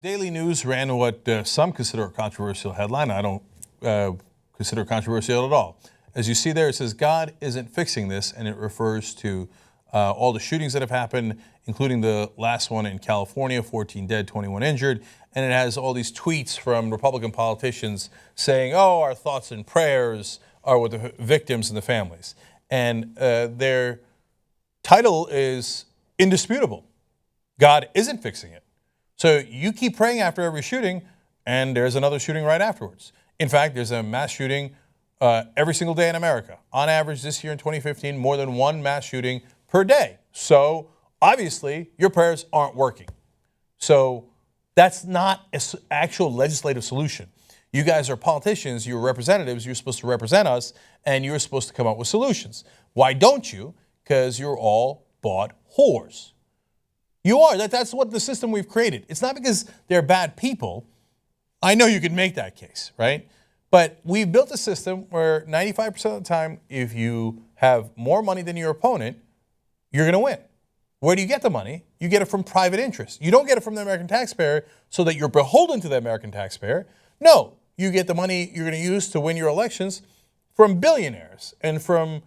Daily News ran what some consider a controversial headline. I don't consider it controversial at all. As you see there, it says, God isn't fixing this, and it refers to all the shootings that have happened, including the last one in California, 14 dead, 21 injured. And it has all these tweets from Republican politicians saying, oh, our thoughts and prayers are with the victims and the families. And their title is indisputable. God isn't fixing it. So you keep praying after every shooting, and there's another shooting right afterwards. In fact, there's a mass shooting every single day in America. On average, this year in 2015, more than one mass shooting per day. So obviously, your prayers aren't working. So that's not an actual legislative solution. You guys are politicians, you're representatives, you're supposed to represent us, and you're supposed to come up with solutions. Why don't you? Because you're all bought whores. You are. That's what the system we've created. It's not because they're bad people. I know you could make that case, right? But we've built a system where 95% of the time, if you have more money than your opponent, you're going to win. Where do you get the money? You get it from private interests. You don't get it from the American taxpayer so that you're beholden to the American taxpayer. No, you get the money you're going to use to win your elections from billionaires and from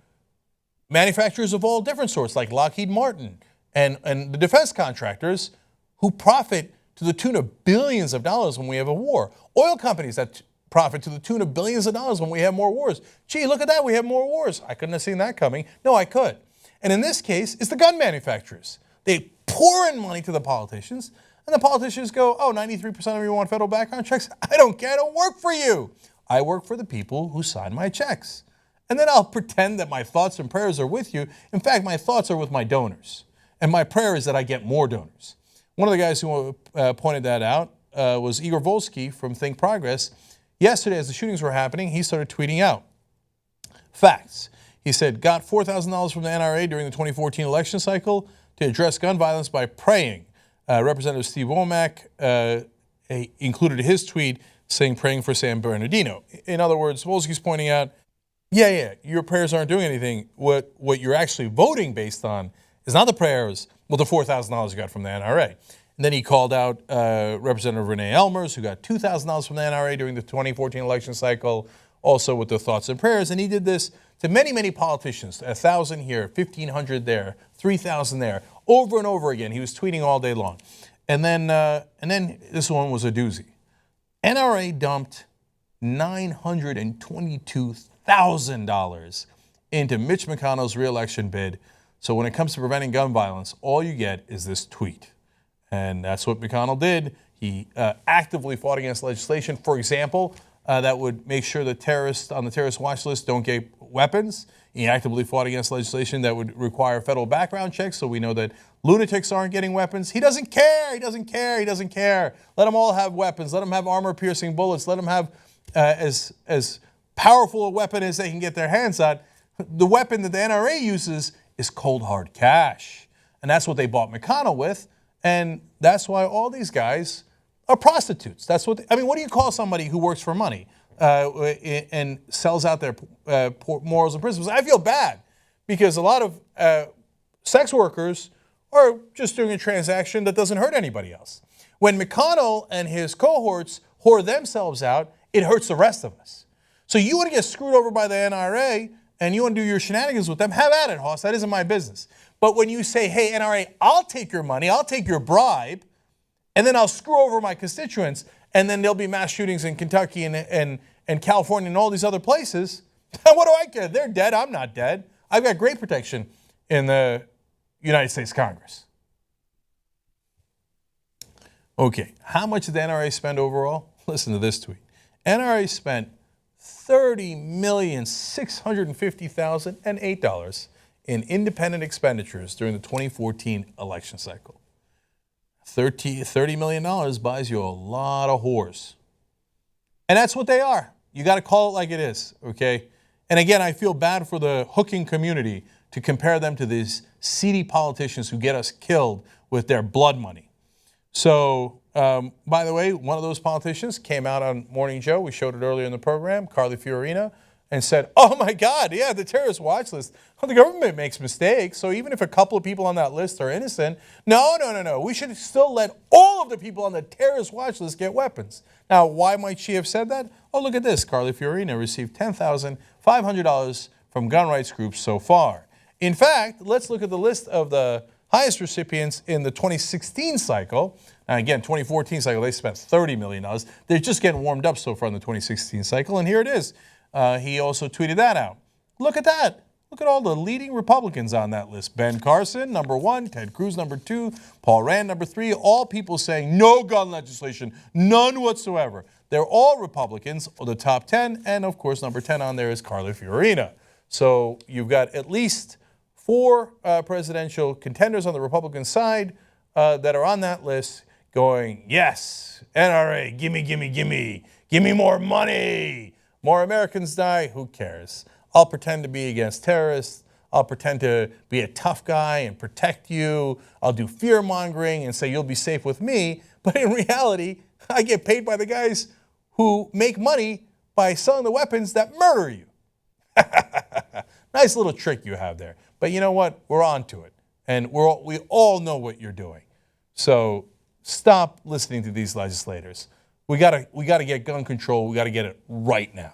manufacturers of all different sorts, like Lockheed Martin and the defense contractors who profit to the tune of billions of dollars when we have a war. Oil companies that profit to the tune of billions of dollars when we have more wars. Gee, look at that, we have more wars. I couldn't have seen that coming. No, I could. And in this case, it's the gun manufacturers. They pour in money to the politicians, and the politicians go, oh, 93% of you want federal background checks? I don't care, I don't work for you. I work for the people who sign my checks. And then I'll pretend that my thoughts and prayers are with you. In fact, my thoughts are with my donors. And my prayer is that I get more donors. One of the guys who pointed that out was Igor Volsky from Think Progress. Yesterday, as the shootings were happening, he started tweeting out facts. He said, got $4,000 from the NRA during the 2014 election cycle to address gun violence by praying. Representative Steve Womack included his tweet saying praying for San Bernardino. In other words, Volsky's pointing out, yeah, your prayers aren't doing anything. What you're actually voting based on is not the prayers, well, the $4,000 you got from the NRA. And then he called out Representative Renee Elmers, who got $2,000 from the NRA during the 2014 election cycle, also with the thoughts and prayers. And he did this to many, many politicians, 1,000 here, 1,500 there, 3,000 there, over and over again. He was tweeting all day long. And then this one was a doozy. NRA dumped $922,000 into Mitch McConnell's reelection bid. So when it comes to preventing gun violence, all you get is this tweet. And that's what McConnell did. He actively fought against legislation, for example, that would make sure that terrorists on the terrorist watch list don't get weapons. He actively fought against legislation that would require federal background checks so we know that lunatics aren't getting weapons. He doesn't care. He doesn't care. He doesn't care. Let them all have weapons. Let them have armor-piercing bullets. Let them have as powerful a weapon as they can get their hands on. The weapon that the NRA uses is cold, hard cash. And that's what they bought McConnell with. And that's why all these guys are prostitutes. That's what what do you call somebody who works for money and sells out their morals and principles? I feel bad because a lot of sex workers are just doing a transaction that doesn't hurt anybody else. When McConnell and his cohorts whore themselves out, it hurts the rest of us. So you want to get screwed over by the NRA and you want to do your shenanigans with them, have at it, Hoss. That isn't my business. But when you say, hey, NRA, I'll take your money, I'll take your bribe, and then I'll screw over my constituents, and then there'll be mass shootings in Kentucky and California and all these other places, what do I care? They're dead, I'm not dead. I've got great protection in the United States Congress. Okay, how much did the NRA spend overall? Listen to this tweet. NRA spent $30,650,008 in independent expenditures during the 2014 election cycle. $30 million buys you a lot of whores. And that's what they are. You got to call it like it is, okay? And again, I feel bad for the hooking community to compare them to these seedy politicians who get us killed with their blood money. So, by the way, one of those politicians came out on Morning Joe. We showed it earlier in the program, Carly Fiorina, and said, oh my God, yeah, the terrorist watch list. Well, the government makes mistakes, so even if a couple of people on that list are innocent, no. We should still let all of the people on the terrorist watch list get weapons. Now, why might she have said that? Oh, look at this. Carly Fiorina received $10,500 from gun rights groups so far. In fact, let's look at the list of the highest recipients in the 2016 cycle. Now again, 2014 cycle, they spent $30 million. They're just getting warmed up so far in the 2016 cycle, and here it is. He also tweeted that out. Look at that. Look at all the leading Republicans on that list. Ben Carson, number 1. Ted Cruz, number 2. Paul Rand, number 3. All people saying no gun legislation, none whatsoever. They're all Republicans, the top 10, and of course, number 10 on there is Carly Fiorina. So you've got at least 4 presidential contenders on the Republican side that are on that list going, yes, NRA, gimme, gimme, gimme. Give me more money. More Americans die, who cares? I'll pretend to be against terrorists. I'll pretend to be a tough guy and protect you. I'll do fear-mongering and say you'll be safe with me. But in reality, I get paid by the guys who make money by selling the weapons that murder you. Nice little trick you have there. But you know what? We're on to it. And we all know what you're doing. So stop listening to these legislators. We gotta get gun control. We gotta get it right now.